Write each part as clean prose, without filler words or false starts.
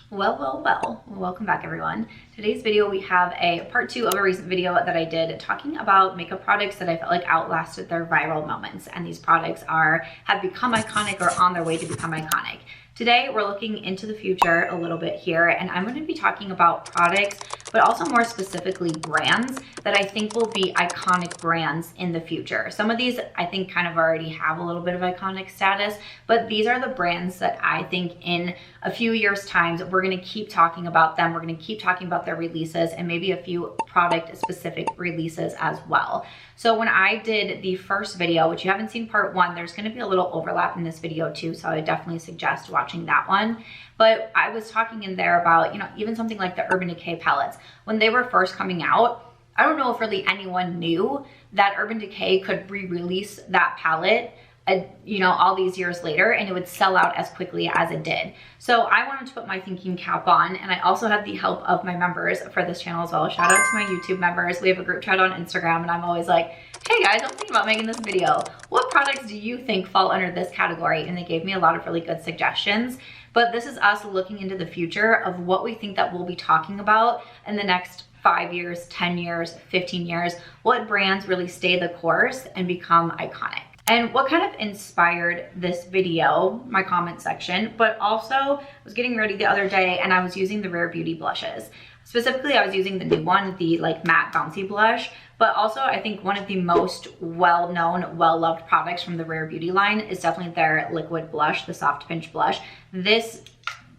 Well, welcome back everyone. Today's video we have a part 2 of a recent video that I did talking about makeup products that I felt like outlasted their viral moments, and these products have become iconic or on their way to become iconic. Today we're looking into the future a little bit here, and I'm going to be talking about products, but also more specifically brands that I think will be iconic brands in the future. Some of these I think kind of already have a little bit of iconic status, but these are the brands that I think in a few years' time we're going to keep talking about them. We're going to keep talking about their releases and maybe a few product specific releases as well. So when I did the first video, which you haven't seen part 1, there's going to be a little overlap in this video too, so I would definitely suggest watching that one. But I was talking in there about, even something like the Urban Decay palettes. When they were first coming out, I don't know if really anyone knew that Urban Decay could re-release that palette all these years later, and it would sell out as quickly as it did. So I wanted to put my thinking cap on, and I also had the help of my members for this channel as well. Shout out to my YouTube members. We have a group chat on Instagram, and I'm always like, hey guys, I'm thinking about making this video. What products do you think fall under this category? And they gave me a lot of really good suggestions. But this is us looking into the future of what we think that we'll be talking about in the next 5 years, 10 years, 15 years, what brands really stay the course and become iconic. And what kind of inspired this video, my comment section, but also I was getting ready the other day and I was using the Rare Beauty blushes. Specifically, I was using the new one, the matte bouncy blush, but also I think one of the most well-known, well-loved products from the Rare Beauty line is definitely their liquid blush, the Soft Pinch blush. This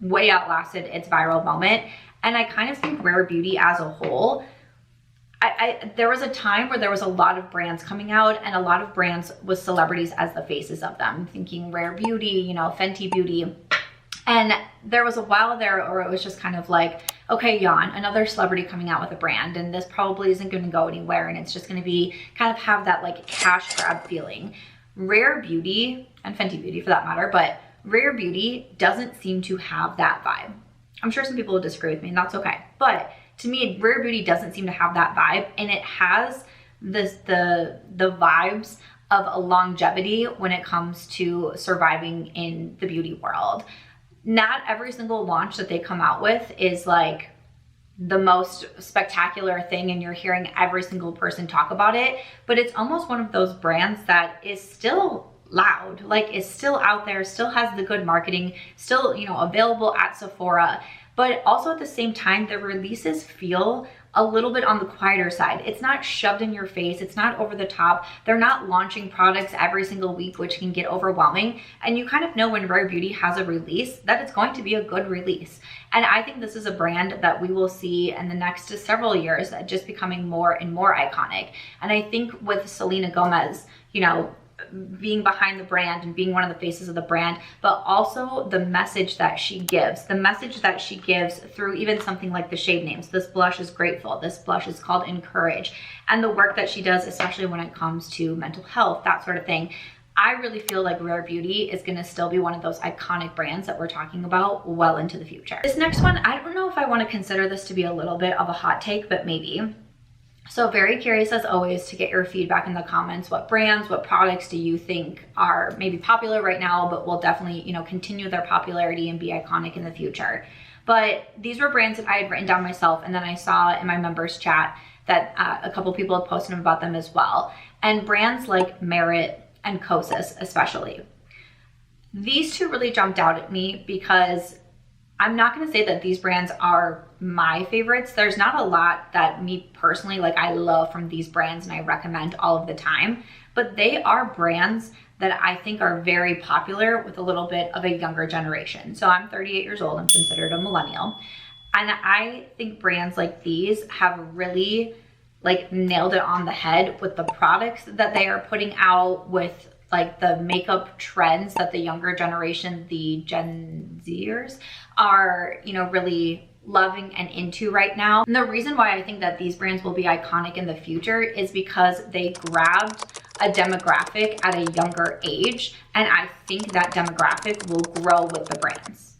way outlasted its viral moment, and I kind of think Rare Beauty as a whole, there was a time where there was a lot of brands coming out and a lot of brands with celebrities as the faces of them. I'm thinking Rare Beauty, Fenty Beauty. And there was a while there where it was just kind of like, okay, yawn, another celebrity coming out with a brand, and this probably isn't going to go anywhere, and it's just going to be kind of have that cash grab feeling. Rare Beauty, and Fenty Beauty for that matter, but Rare Beauty doesn't seem to have that vibe. I'm sure some people will disagree with me, and that's okay. But to me, Rare Beauty doesn't seem to have that vibe, and it has the vibes of a longevity when it comes to surviving in the beauty world. Not every single launch that they come out with is the most spectacular thing and you're hearing every single person talk about it, but it's almost one of those brands that is still loud, is still out there, still has the good marketing, still, available at Sephora. But also at the same time, the releases feel a little bit on the quieter side. It's not shoved in your face. It's not over the top. They're not launching products every single week, which can get overwhelming. And you kind of know when Rare Beauty has a release that it's going to be a good release. And I think this is a brand that we will see in the next several years just becoming more and more iconic. And I think with Selena Gomez, being behind the brand and being one of the faces of the brand, but also the message that she gives, through even something like the shade names. This blush is grateful. This blush is called Encourage. And the work that she does, especially when it comes to mental health, that sort of thing. I really feel like Rare Beauty is going to still be one of those iconic brands that we're talking about well into the future. This next one, I don't know if I want to consider this to be a little bit of a hot take, but maybe. So very curious as always to get your feedback in the comments. What brands, what products do you think are maybe popular right now, but will definitely, continue their popularity and be iconic in the future? But these were brands that I had written down myself, and then I saw in my members chat that a couple people had posted about them as well. And brands like Merit and Kosas especially. These two really jumped out at me because I'm not going to say that these brands are my favorites. There's not a lot that me personally, I love from these brands and I recommend all of the time, but they are brands that I think are very popular with a little bit of a younger generation. So I'm 38 years old. I'm considered a millennial. And I think brands like these have really nailed it on the head with the products that they are putting out, with the makeup trends that the younger generation, the Gen Zers, are, really loving and into right now. And the reason why I think that these brands will be iconic in the future is because they grabbed a demographic at a younger age, and I think that demographic will grow with the brands.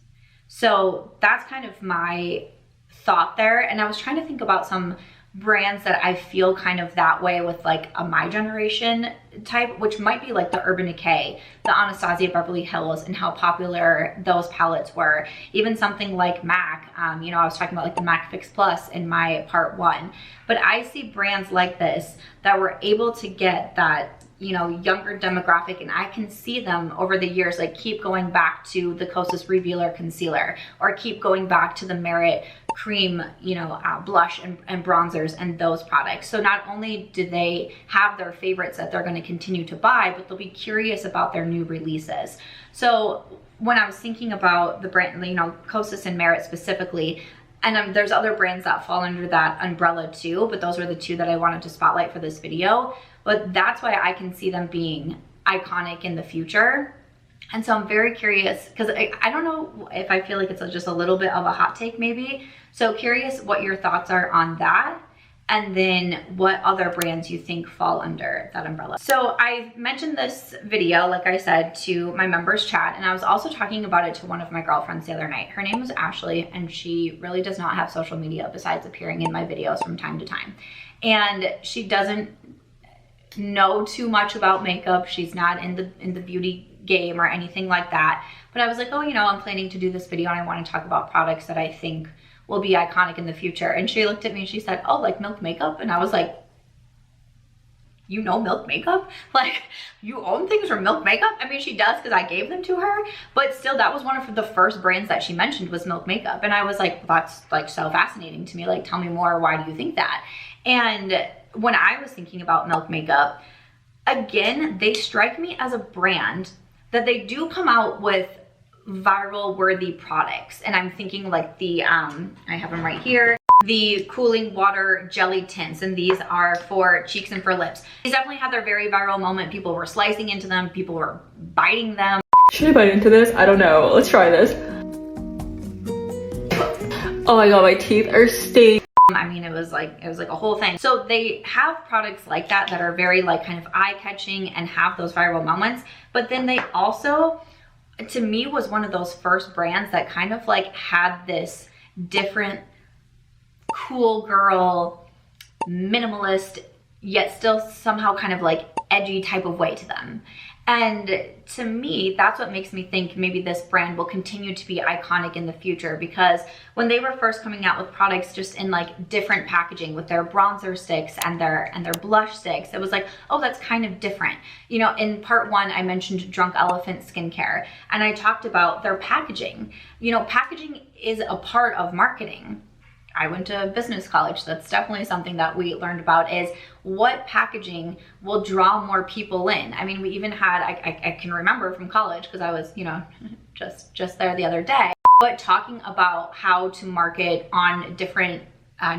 So that's kind of my thought there. And I was trying to think about some brands that I feel kind of that way with, like a my generation type, which might be like the Urban Decay, the Anastasia Beverly Hills, and how popular those palettes were. Even something like MAC, you know, I was talking about like the MAC Fix Plus in my part 1, but I see brands like this that were able to get that, you know, younger demographic, and I can see them over the years like keep going back to the Kosas Revealer Concealer, or keep going back to the Merit Cream, you know, blush and bronzers and those products. So not only do they have their favorites that they're going to continue to buy, but they'll be curious about their new releases. So when I was thinking about the brand, you know, Kosas and Merit specifically, and there's other brands that fall under that umbrella too, but those were the 2 that I wanted to spotlight for this video. But that's why I can see them being iconic in the future. And so I'm very curious, because I don't know if I feel like it's just a little bit of a hot take maybe. So curious what your thoughts are on that, and then what other brands you think fall under that umbrella. So I mentioned this video, like I said, to my members chat, and I was also talking about it to one of my girlfriends the other night. Her name was Ashley, and she really does not have social media besides appearing in my videos from time to time. And she doesn't know too much about makeup. She's not in the beauty game or anything like that. But I was like, oh, you know, I'm planning to do this video and I want to talk about products that I think will be iconic in the future. And she looked at me and she said, oh, like Milk Makeup? And I was like, you know Milk Makeup? Like, you own things from Milk Makeup? I mean, she does because I gave them to her, but still, that was one of the first brands that she mentioned was Milk Makeup. And I was like, that's like so fascinating to me. Like, tell me more. Why do you think that? And when I was thinking about Milk Makeup, again, they strike me as a brand that they do come out with viral worthy products. And I'm thinking like the, I have them right here, the cooling water jelly tints, and these are for cheeks and for lips. These definitely had their very viral moment. People were slicing into them, people were biting them. Should I bite into this? I don't know. Let's try this. Oh my god, my teeth are stained. I mean, it was like a whole thing. So they have products like that that are very like kind of eye-catching and have those viral moments. But then they also, to me, was one of those first brands that kind of like had this different cool girl, minimalist, yet still somehow kind of like edgy type of way to them. And to me, that's what makes me think maybe this brand will continue to be iconic in the future, because when they were first coming out with products just in like different packaging with their bronzer sticks and their blush sticks, it was like, oh, that's kind of different. You know, in part 1, I mentioned Drunk Elephant Skincare, and I talked about their packaging. You know, packaging is a part of marketing. I went to business college, so that's definitely something that we learned about, is what packaging will draw more people in. I mean, we even had, I can remember from college, because I was, you know, just there the other day, but talking about how to market on different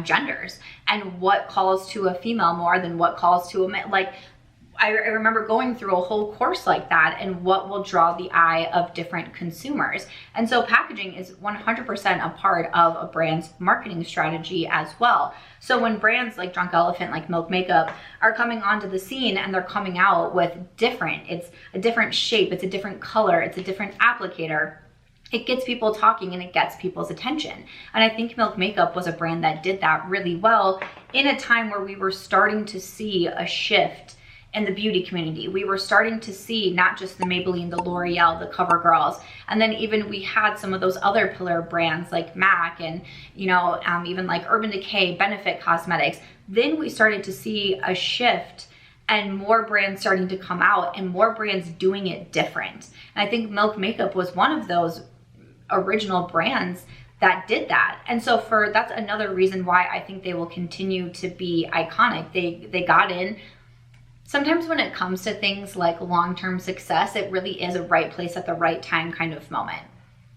genders and what calls to a female more than what calls to a man. Like, I remember going through a whole course like that, and what will draw the eye of different consumers. And so packaging is 100% a part of a brand's marketing strategy as well. So when brands like Drunk Elephant, like Milk Makeup, are coming onto the scene and they're coming out with it's a different shape, it's a different color, it's a different applicator, it gets people talking and it gets people's attention. And I think Milk Makeup was a brand that did that really well in a time where we were starting to see a shift in the beauty community. We were starting to see not just the Maybelline, the L'Oreal, the CoverGirls, and then even we had some of those other pillar brands like MAC and, you know, even like Urban Decay, Benefit Cosmetics. Then we started to see a shift and more brands starting to come out and more brands doing it different. And I think Milk Makeup was one of those original brands that did that. And so that's another reason why I think they will continue to be iconic. They got in. Sometimes when it comes to things like long-term success, it really is a right place at the right time kind of moment.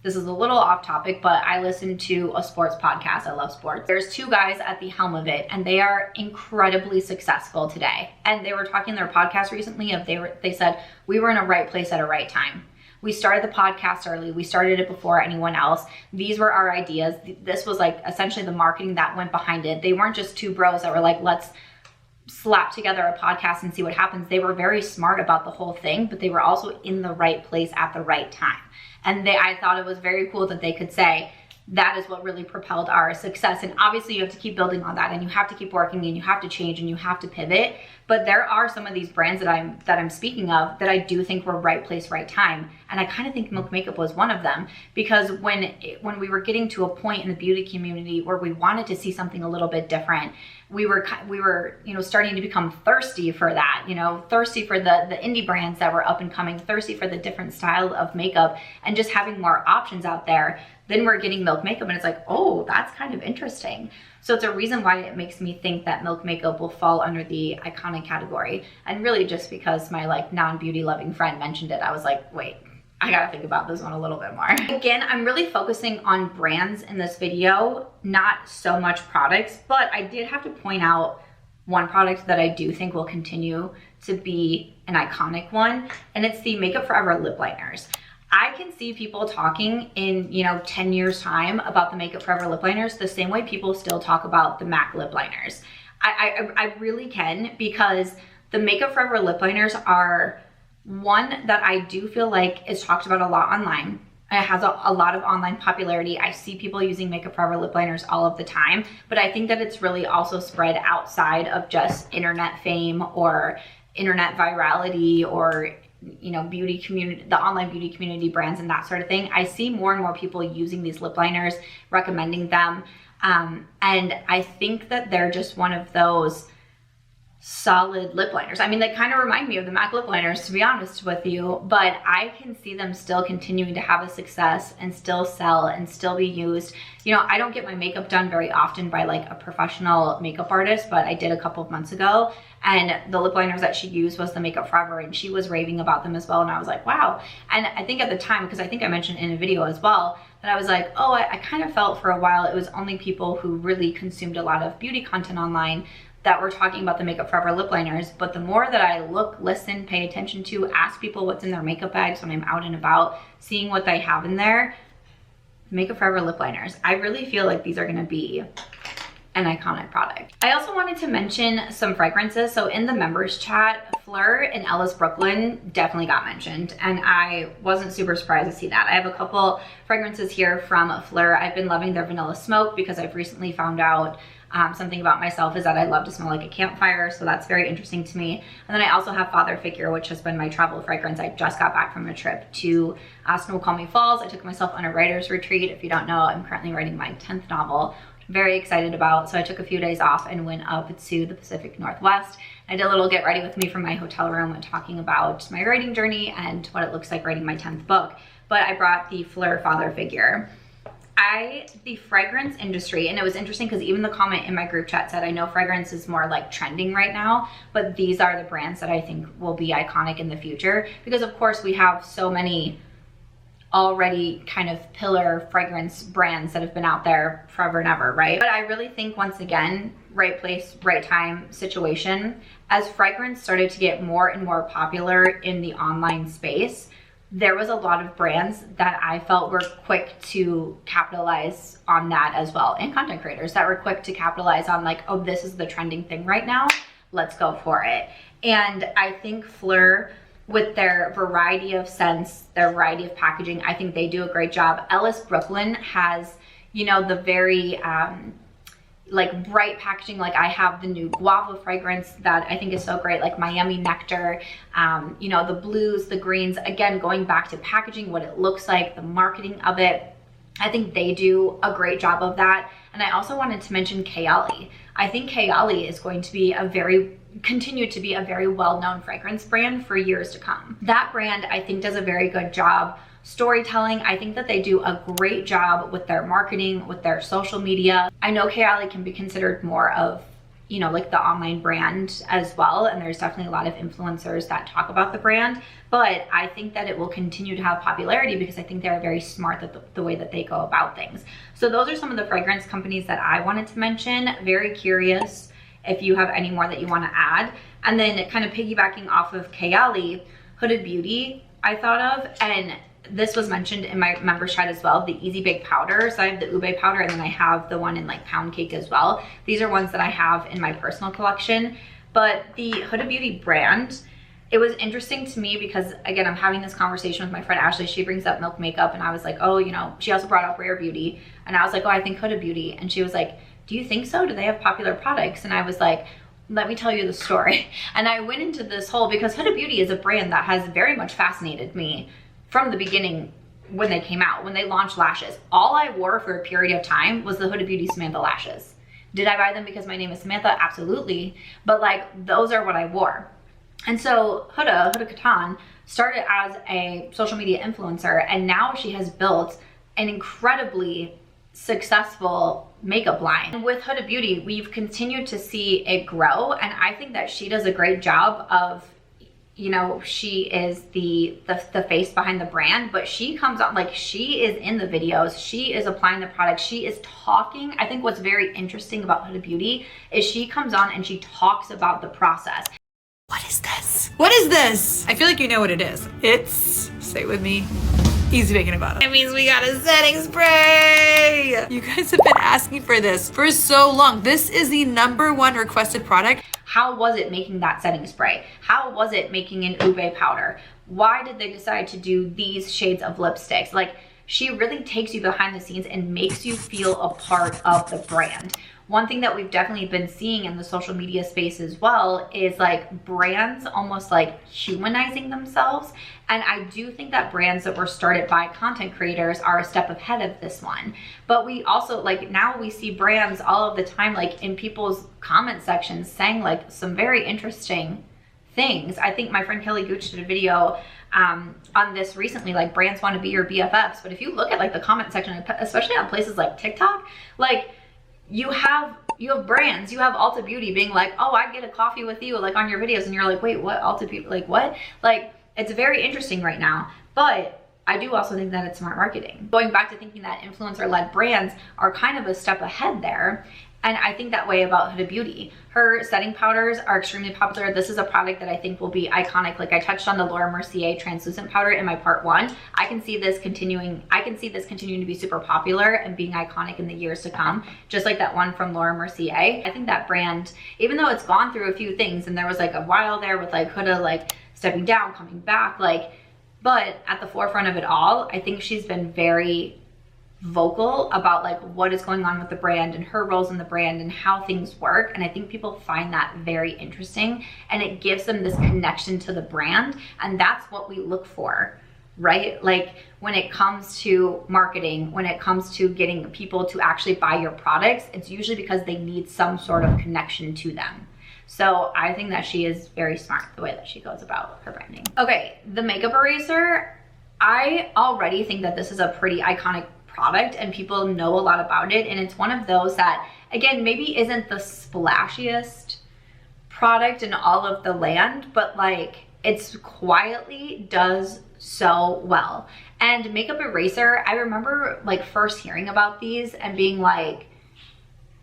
This is a little off topic, but I listen to a sports podcast. I love sports. There's 2 guys at the helm of it, and they are incredibly successful today. And they were talking in their podcast recently they said, we were in a right place at a right time. We started the podcast early. We started it before anyone else. These were our ideas. This was like essentially the marketing that went behind it. They weren't just 2 bros that were like, let's slap together a podcast and see what happens. They were very smart about the whole thing, but they were also in the right place at the right time. And I thought it was very cool that they could say, that is what really propelled our success. And obviously you have to keep building on that, and you have to keep working, and you have to change, and you have to pivot. But there are some of these brands that I'm speaking of that I do think were right place, right time. And I kind of think Milk Makeup was one of them, because when we were getting to a point in the beauty community where we wanted to see something a little bit different, we were, you know, starting to become thirsty for that, you know, thirsty for the indie brands that were up and coming, thirsty for the different style of makeup, and just having more options out there. Then we're getting Milk Makeup, and it's like, oh, that's kind of interesting. So it's a reason why it makes me think that Milk Makeup will fall under the iconic category. And really just because my like non-beauty loving friend mentioned it, I was like, wait, I gotta think about this one a little bit more. Again, I'm really focusing on brands in this video, not so much products, but I did have to point out one product that I do think will continue to be an iconic one, and it's the Makeup Forever lip liners. I can see people talking in, you know, 10 years time about the Makeup Forever lip liners the same way people still talk about the MAC lip liners. I really can, because the Makeup Forever lip liners are one that I do feel like is talked about a lot online. It has a lot of online popularity. I see people using Makeup Forever lip liners all of the time, but I think that it's really also spread outside of just internet fame or internet virality or, you know, beauty community, the online beauty community brands and that sort of thing. I see more and more people using these lip liners, recommending them. And I think that they're just one of those solid lip liners. I mean, they kind of remind me of the MAC lip liners, to be honest with you, but I can see them still continuing to have a success and still sell and still be used. You know, I don't get my makeup done very often by like a professional makeup artist, but I did a couple of months ago, and the lip liners that she used was the Makeup Forever, and she was raving about them as well. And I was like, wow. And I think at the time, because I think I mentioned in a video as well, that I was like, oh, I kind of felt for a while it was only people who really consumed a lot of beauty content online that were talking about the Makeup Forever lip liners. But the more that I look, listen, pay attention to, ask people what's in their makeup bags when I'm out and about, seeing what they have in there, Makeup Forever lip liners, I really feel like these are gonna be an iconic product. I also wanted to mention some fragrances. So in the members chat, Phlur and Ellis Brooklyn definitely got mentioned, and I wasn't super surprised to see that. I have a couple fragrances here from Phlur. I've been loving their Vanilla Smoke because I've recently found out something about myself is that I love to smell like a campfire, so that's very interesting to me. And then I also have Father Figure, which has been my travel fragrance. I just got back from a trip to Snoqualmie Falls. I took myself on a writer's retreat. If you don't know, I'm currently writing my 10th novel, which I'm very excited about. So I took a few days off and went up to the Pacific Northwest. I did a little get ready with me from my hotel room and talking about my writing journey and what it looks like writing my 10th book. But I brought the Phlur Father Figure. The fragrance industry, and it was interesting because even the comment in my group chat said, I know fragrance is more like trending right now, but these are the brands that I think will be iconic in the future, because of course we have so many already kind of pillar fragrance brands that have been out there forever and ever, right? But I really think, once again, right place, right time situation. As fragrance started to get more and more popular in the online space, there was a lot of brands that I felt were quick to capitalize on that as well, and content creators that were quick to capitalize on like, oh, this is the trending thing right now, let's go for it. And I think Phlur, with their variety of scents, their variety of packaging, I think they do a great job. Ellis Brooklyn has, you know, the very like bright packaging. Like I have the new guava fragrance that I think is so great, like Miami Nectar, you know, the blues, the greens, again, going back to packaging, what it looks like, the marketing of it. I think they do a great job of that. And I also wanted to mention Kayali. I think Kayali is going to be continue to be a very well-known fragrance brand for years to come. That brand, I think, does a very good job storytelling. I think that they do a great job with their marketing, with their social media. I know Kayali can be considered more of, you know, like the online brand as well, and there's definitely a lot of influencers that talk about the brand, but I think that it will continue to have popularity because I think they're very smart at the way that they go about things. So those are some of the fragrance companies that I wanted to mention. Very curious if you have any more that you want to add. And then kind of piggybacking off of Kayali, Huda Beauty I thought of, and this was mentioned in my members chat as well, the Easy Bake Powder. So I have the Ouai powder, and then I have the one in like pound cake as well. These are ones that I have in my personal collection. But the Huda Beauty brand it was interesting to me because, again, I'm having this conversation with my friend Ashley. She brings up Milk Makeup, and I was like, oh, you know, she also brought up Rare Beauty. And I was like, oh, I think Huda Beauty. And she was like, do you think so? Do they have popular products? And I was like, let me tell you the story. And I went into this whole, because Huda Beauty is a brand that has very much fascinated me from the beginning when they came out, when they launched lashes. All I wore for a period of time was the Huda Beauty Samantha lashes. Did I buy them because my name is Samantha? Absolutely. But like, those are what I wore. And so Huda Katan started as a social media influencer, and now she has built an incredibly successful makeup line. And with Huda Beauty, we've continued to see it grow, and I think that she does a great job of, you know, she is the face behind the brand, but she comes on, like, she is in the videos, she is applying the product, she is talking. I think what's very interesting about Huda Beauty is she comes on and she talks about the process. What is this? What is this? I feel like you know what it is. It's, say it with me, easy baking about it. It means we got a setting spray. You guys have been asking for this for so long. This is the #1 requested product. How was it making that setting spray? How was it making an Ouai powder? Why did they decide to do these shades of lipsticks? Like, she really takes you behind the scenes and makes you feel a part of the brand. One thing that we've definitely been seeing in the social media space as well is like brands almost like humanizing themselves. And I do think that brands that were started by content creators are a step ahead of this one. But we also, like, now we see brands all of the time, like in people's comment sections saying like some very interesting things. I think my friend Kelly Gooch did a video on this recently, like, brands want to be your BFFs. But if you look at like the comment section, especially on places like TikTok, like, you have brands, you have Ulta Beauty being like, oh, I'd get a coffee with you, like, on your videos, and you're like, wait, what? Ulta Beauty, like, what? Like, it's very interesting right now. But I do also think that it's smart marketing. Going back to thinking that influencer-led brands are kind of a step ahead there. And I think that way about Huda Beauty. Her setting powders are extremely popular. This is a product that I think will be iconic. Like, I touched on the Laura Mercier translucent powder in my part 1. I can see this continuing to be super popular and being iconic in the years to come, just like that one from Laura Mercier. I think that brand, even though it's gone through a few things, and there was like a while there with like Huda like stepping down, coming back, like, but at the forefront of it all, I think she's been very vocal about like what is going on with the brand and her roles in the brand and how things work. And I think people find that very interesting, and it gives them this connection to the brand. And that's what we look for, right? Like, when it comes to marketing, when it comes to getting people to actually buy your products, it's usually because they need some sort of connection to them. So I think that she is very smart the way that she goes about her branding. Okay, the makeup eraser. I already think that this is a pretty iconic product and people know a lot about it, and it's one of those that, again, maybe isn't the splashiest product in all of the land, but like, it's quietly does so well. And makeup eraser, I remember like first hearing about these and being like,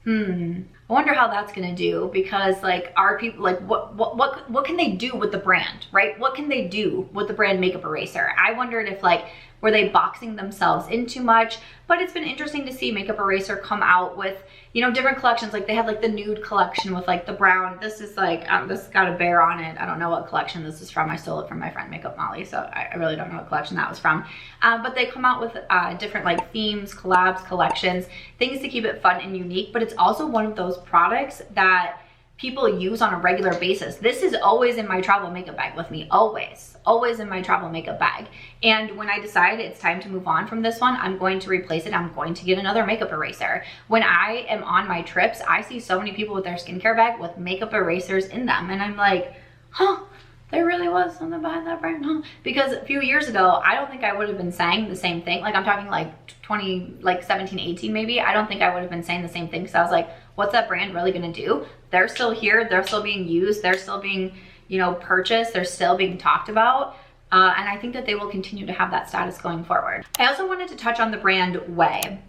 I wonder how that's gonna do, because like, are people like, what can they do with the brand, right? What can they do with the brand makeup eraser? I wondered if like, were they boxing themselves in too much? But it's been interesting to see makeup eraser come out with, you know, different collections. Like, they had like the nude collection with like the brown. This is like, this got a bear on it. I don't know what collection this is from. I stole it from my friend Makeup Molly, so I really don't know what collection that was from. But they come out with different like themes, collabs, collections, things to keep it fun and unique. But it's also one of those products that people use on a regular basis. This is always in my travel makeup bag with me, always in my travel makeup bag. And when I decide it's time to move on from this one, I'm going to replace it. I'm going to get another makeup eraser. When I am on my trips, I see so many people with their skincare bag with makeup erasers in them. And I'm like, huh, there really was something behind that brand, huh? Because a few years ago, I don't think I would have been saying the same thing. Like, I'm talking like 17, 18 maybe. I don't think I would have been saying the same thing, because I was like, what's that brand really gonna do? They're still here, they're still being used, they're still being, you know, purchased, they're still being talked about. And I think that they will continue to have that status going forward. I also wanted to touch on the brand Ouai.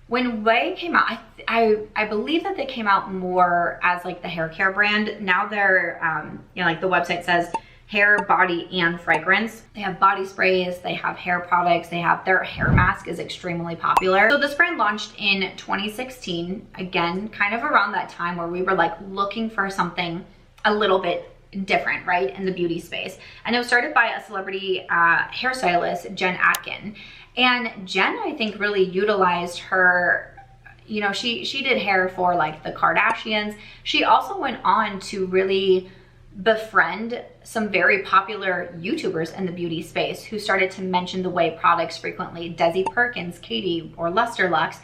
When Ouai came out, I believe that they came out more as like the hair care brand. Now they're, you know, like the website says, hair, body, and fragrance. They have body sprays, they have hair products, they have their hair mask is extremely popular. So this brand launched in 2016, again, kind of around that time where we were like looking for something a little bit different, right, in the beauty space. And it was started by a celebrity hairstylist, Jen Atkin. And Jen, I think, really utilized her, you know, she did hair for like the Kardashians. She also went on to really befriend some very popular YouTubers in the beauty space who started to mention the Ouai products frequently, Desi Perkins, Katie, or Luster Lux.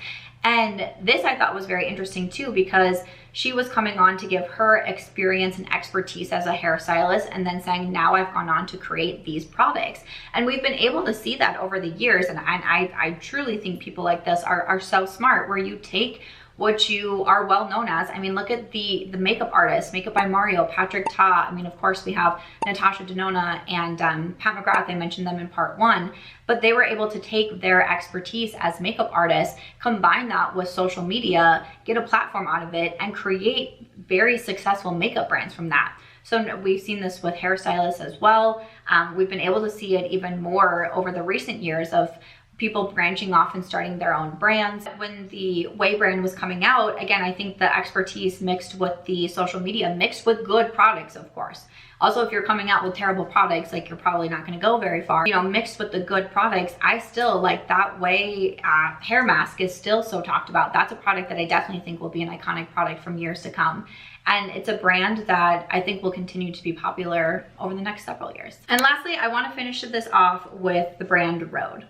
And this I thought was very interesting too, because she was coming on to give her experience and expertise as a hairstylist and then saying, now I've gone on to create these products. And we've been able to see that over the years. And I truly think people like this are so smart, where you take what you are well known as. I mean, look at the makeup artists, Makeup by Mario, Patrick Ta. I mean, of course, we have Natasha Denona and Pat McGrath. I mentioned them in part 1, but they were able to take their expertise as makeup artists, combine that with social media, get a platform out of it, and create very successful makeup brands from that. So we've seen this with hairstylists as well. We've been able to see it even more over the recent years of people branching off and starting their own brands. When the Ouai brand was coming out, again, I think the expertise mixed with the social media, mixed with good products, of course. Also, if you're coming out with terrible products, like, you're probably not gonna go very far. You know, mixed with the good products, I still like that Ouai hair mask is still so talked about. That's a product that I definitely think will be an iconic product from years to come. And it's a brand that I think will continue to be popular over the next several years. And lastly, I wanna finish this off with the brand Rhode.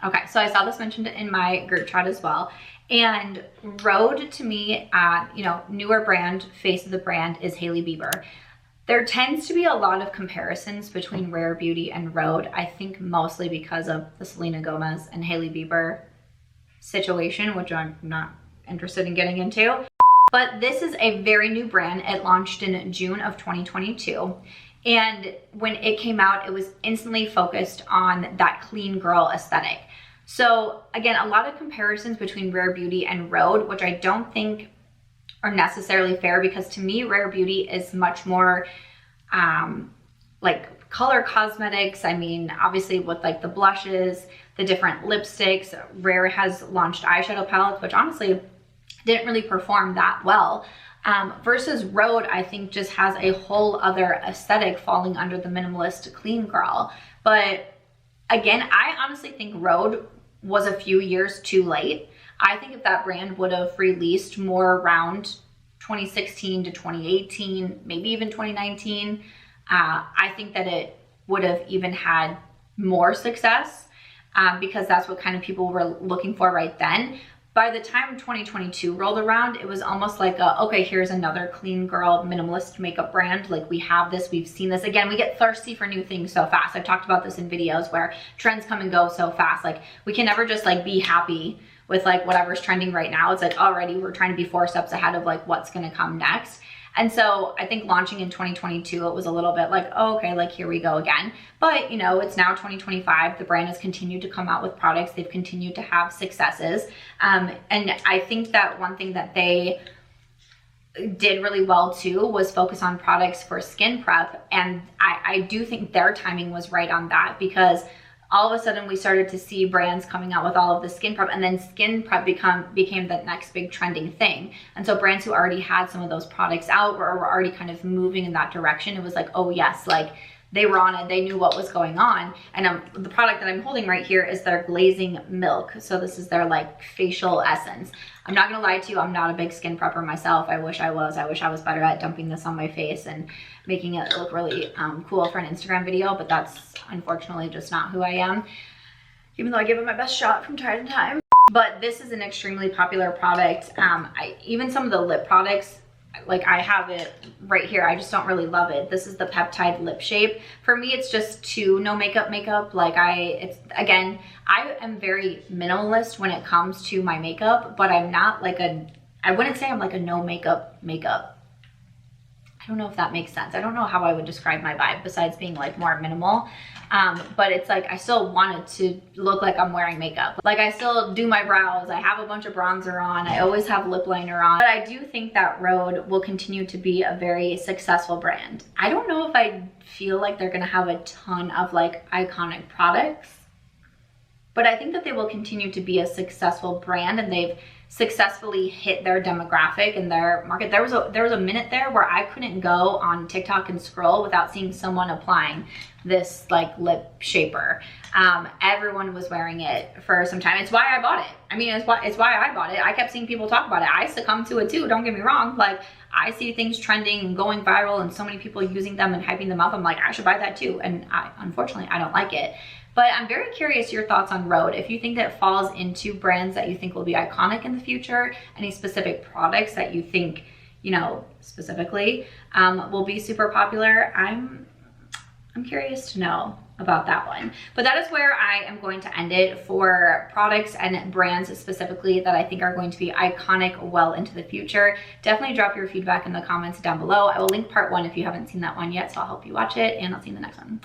Okay, so I saw this mentioned in my group chat as well. And Rhode, to me, you know, newer brand, face of the brand is Hailey Bieber. There tends to be a lot of comparisons between Rare Beauty and Rhode, I think mostly because of the Selena Gomez and Hailey Bieber situation, which I'm not interested in getting into. But this is a very new brand. It launched in June of 2022. And when it came out, it was instantly focused on that clean girl aesthetic. So again, a lot of comparisons between Rare Beauty and Rhode, which I don't think are necessarily fair, because to me, Rare Beauty is much more like color cosmetics. I mean, obviously with like the blushes, the different lipsticks. Rare has launched eyeshadow palettes, which honestly didn't really perform that well. Versus Rhode, I think, just has a whole other aesthetic falling under the minimalist clean girl. But again, I honestly think Rhode was a few years too late. I think if that brand would have released more around 2016 to 2018, maybe even 2019, I think that it would have even had more success, because that's what kind of people were looking for right then. By the time 2022 rolled around, it was almost like okay, here's another clean girl minimalist makeup brand. Like, we have this, we've seen this. Again, we get thirsty for new things so fast. I've talked about this in videos where trends come and go so fast. Like, we can never just like be happy with like whatever's trending right now. It's like already we're trying to be 4 steps ahead of like what's gonna come next. And so I think launching in 2022, it was a little bit like, oh, okay, like here we go again. But you know, it's now 2025. The brand has continued to come out with products. They've continued to have successes. And I think that one thing that they did really well too was focus on products for skin prep. And I do think their timing was right on that, because all of a sudden we started to see brands coming out with all of the skin prep, and then skin prep became the next big trending thing. And so brands who already had some of those products out were already kind of moving in that direction. It was like, oh yes, like they were on it, they knew what was going on. And the product that I'm holding right here is their Glazing Milk. So this is their like facial essence. I'm not gonna lie to you, I'm not a big skin prepper myself. I wish I was. I wish I was better at dumping this on my face and making it look really cool for an Instagram video, but that's unfortunately just not who I am, even though I give it my best shot from time to time. But this is an extremely popular product. Even some of the lip products, like I have it right here, I just don't really love it. This is the Peptide Lip Shape. For me, it's just too no makeup. Like again, I am very minimalist when it comes to my makeup, but I'm not like I wouldn't say I'm like a no makeup. I don't know if that makes sense. I don't know how I would describe my vibe besides being like more minimal. But it's like I still want it to look like I'm wearing makeup. Like I still do my brows. I have a bunch of bronzer on. I always have lip liner on. But I do think that Rhode will continue to be a very successful brand. I don't know if I feel like they're gonna have a ton of like iconic products. but I think that they will continue to be a successful brand, and they've successfully hit their demographic and their market. There was a minute there where I couldn't go on TikTok and scroll without seeing someone applying this like lip shaper. Everyone was wearing it for some time. It's why I bought it. I mean, it's why I bought it. I kept seeing people talk about it. I succumbed to it too, don't get me wrong. Like, I see things trending and going viral and so many people using them and hyping them up. I'm like, I should buy that too. And unfortunately, I don't like it. But I'm very curious your thoughts on Rhode. If you think that it falls into brands that you think will be iconic in the future, any specific products that you think, you know, specifically will be super popular. I'm curious to know about that one. But that is where I am going to end it for products and brands specifically that I think are going to be iconic well into the future. Definitely drop your feedback in the comments down below. I will link part 1 if you haven't seen that one yet, so I'll help you watch it, and I'll see you in the next one.